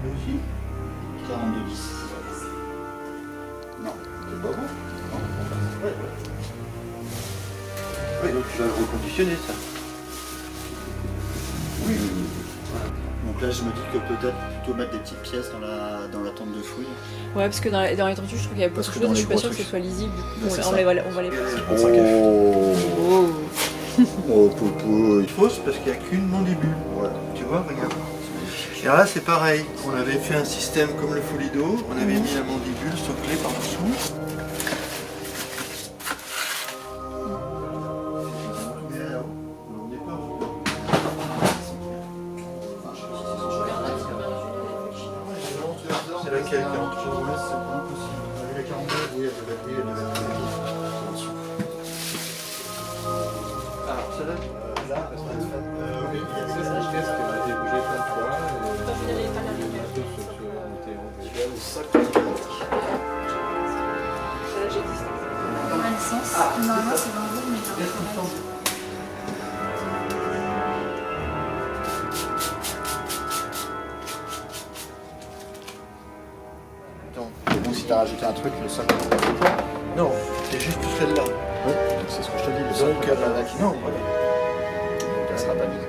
Lui aussi 42,10. Non, c'est pas bon. Ouais, ouais. Oui, donc tu vas le reconditionner ça. Oui. Voilà. Donc là, je me dis que peut-être plutôt mettre des petites pièces dans la tente de fouille. Ouais, parce que dans les tortues, je trouve qu'il y a beaucoup Parce de que choses, dans je les suis pas gros sûre que ce trucs. soit lisible, du coup Bah, c'est on ça. va les passer. Oh, oh popo. Fausse parce qu'il n'y a qu'une mandibule. Ouais. Tu vois, regarde. Et là, c'est pareil. On avait fait un système comme le Folido. On avait mis la mandibule soclée par dessous. C'est laquelle 43? Ouais, c'est pas possible. La 49, oui, elle devait être en dessous. Alors, celle-là, là, oui, C'est ça, je teste, elle a été bougée plein de fois. Et les matos se sont montés en Tu as le sac automatique. Dans le sens. Normalement, c'est dans l'eau, mais dans le Attends, c'est bon si t'as rajouté un truc, le sac. Non, c'est juste celle-là. Ouais, donc c'est ce que je te dis, le sac. Donc, non, voilà. Donc elle sera pas mise.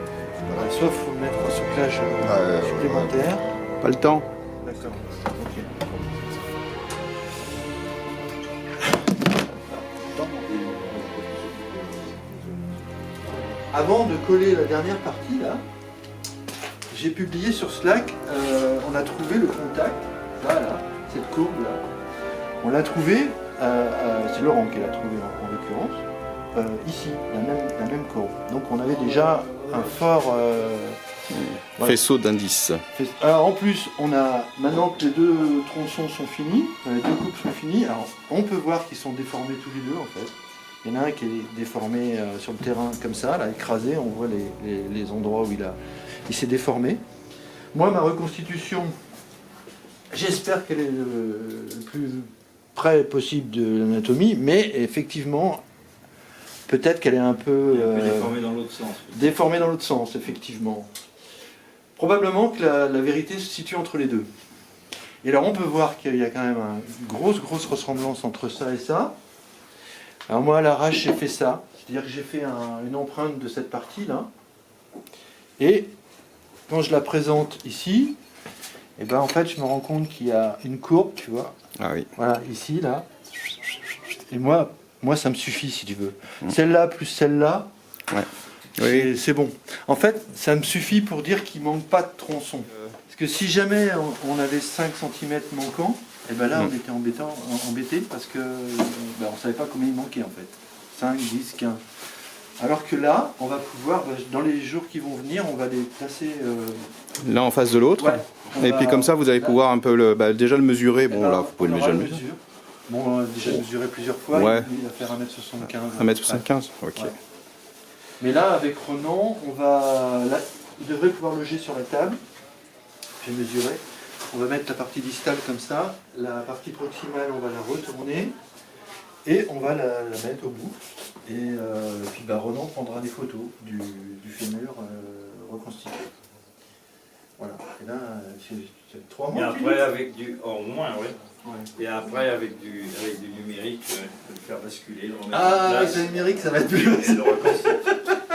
Sauf faut mettre un soufflage Ouais, supplémentaire. Pas le temps. D'accord. Ok. Avant de coller la dernière partie là, j'ai publié sur Slack, on a trouvé le contact, voilà, cette courbe là. On l'a trouvé, c'est Laurent qui l'a trouvé en l'occurrence, ici, la même courbe. Donc on avait déjà un fort... voilà. Faisceau d'indices. Alors en plus, on a maintenant que les deux tronçons sont finis, les deux coupes sont finies, alors on peut voir qu'ils sont déformés tous les deux en fait. Il y en a un qui est déformé sur le terrain comme ça, là, écrasé, on voit les endroits où il s'est déformé. Moi, ma reconstitution, j'espère qu'elle est le plus près possible de l'anatomie, mais effectivement, peut-être qu'elle est un peu déformé dans l'autre sens. déformée dans l'autre sens, effectivement. Probablement que la vérité se situe entre les deux. Et alors, on peut voir qu'il y a quand même une grosse ressemblance entre ça et ça. Alors moi, à l'arrache, j'ai fait ça. C'est-à-dire que j'ai fait une empreinte de cette partie-là. Et quand je la présente ici, et ben en fait, je me rends compte qu'il y a une courbe, tu vois. Ah oui. Voilà, ici, là. Et moi ça me suffit, si tu veux. Celle-là plus celle-là, Ouais. Oui. c'est bon. En fait, ça me suffit pour dire qu'il ne manque pas de tronçon. Parce que si jamais on avait 5 cm manquants, et ben là, on était embêté parce que on ne savait pas combien il manquait en fait. 5, 10, 15. Alors que là, on va pouvoir, dans les jours qui vont venir, on va les placer... L'un en face de l'autre. Ouais, Et puis comme ça, vous allez pouvoir un peu déjà le mesurer. Bon, là, vous pouvez le on aura mesurer. Bon, on a déjà mesuré plusieurs fois, Ouais. il va faire 1m75. 1m75. Ok. Ouais. Mais là, avec Renan, là, il devrait pouvoir loger sur la table. J'ai mesuré. On va mettre la partie distale comme ça. La partie proximale, on va la retourner. Et on va la mettre au bout. Et puis Renan prendra des photos du fémur reconstitué. Voilà. Et là, c'est 3 Et mois. après, avec du. Au moins, oui. Ouais. Et après, avec du numérique, le faire basculer, le remettre en Ah, avec place. le numérique, ça va être plus Et le reconstituer.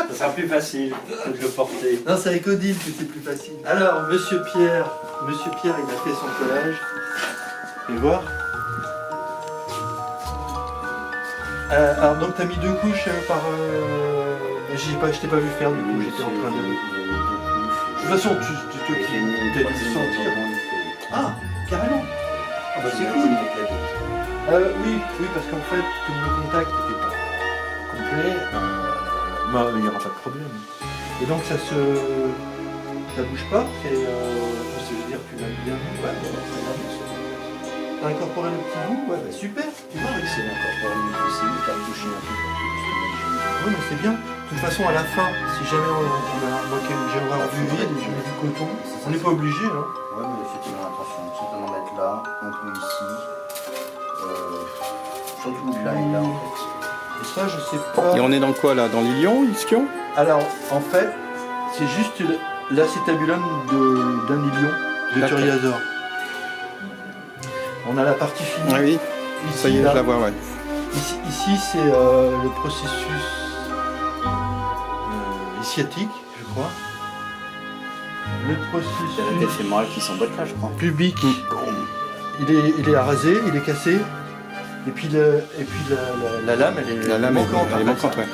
Ça sera plus facile que de le porter. Non, c'est avec Odile que c'est plus facile. Alors, Monsieur Pierre, il a fait son collage. Vous pouvez voir. Alors, donc, tu as mis 2 couches par... je t'ai pas vu faire, du coup, j'étais en train de... De toute façon, tu te t'as dû sentir. Ah, carrément. Ah bah c'est cool. Oui, parce qu'en fait, comme le contact n'était pas complet, il n'y aura pas de problème. Et donc ça bouge pas, je veux dire, tu l'as bien vu. Ouais, t'as incorporé le petit bout, ouais, bah super. Tu vois, C'est incorporé le possible, t'as touché un peu. oui, mais c'est bien. De toute façon, à la fin, si jamais j'aimerais revu vide, je mets du coton, on n'est pas obligé. Hein. Ouais, mais effectivement, attention, c'est de mettre là, un peu ici. Surtout là et là, en fait. Et ça, je sais pas. Et on est dans quoi là? Dans l'ilion, ischion? Alors, en fait, c'est juste l'acétabulum d'un ilion. de D'accord. Turiazor. On a la partie finie. Ah oui, Ici, ça y est, là. je la vois, ouais. Ici, c'est le processus sciatique, je crois. Le C'est la processus tête fémorale qui s'emboîte là, je crois. pubique, il est arasé, il est cassé. Et puis, la lame, elle est La lame, manquante. elle est en fait. manquante, ouais.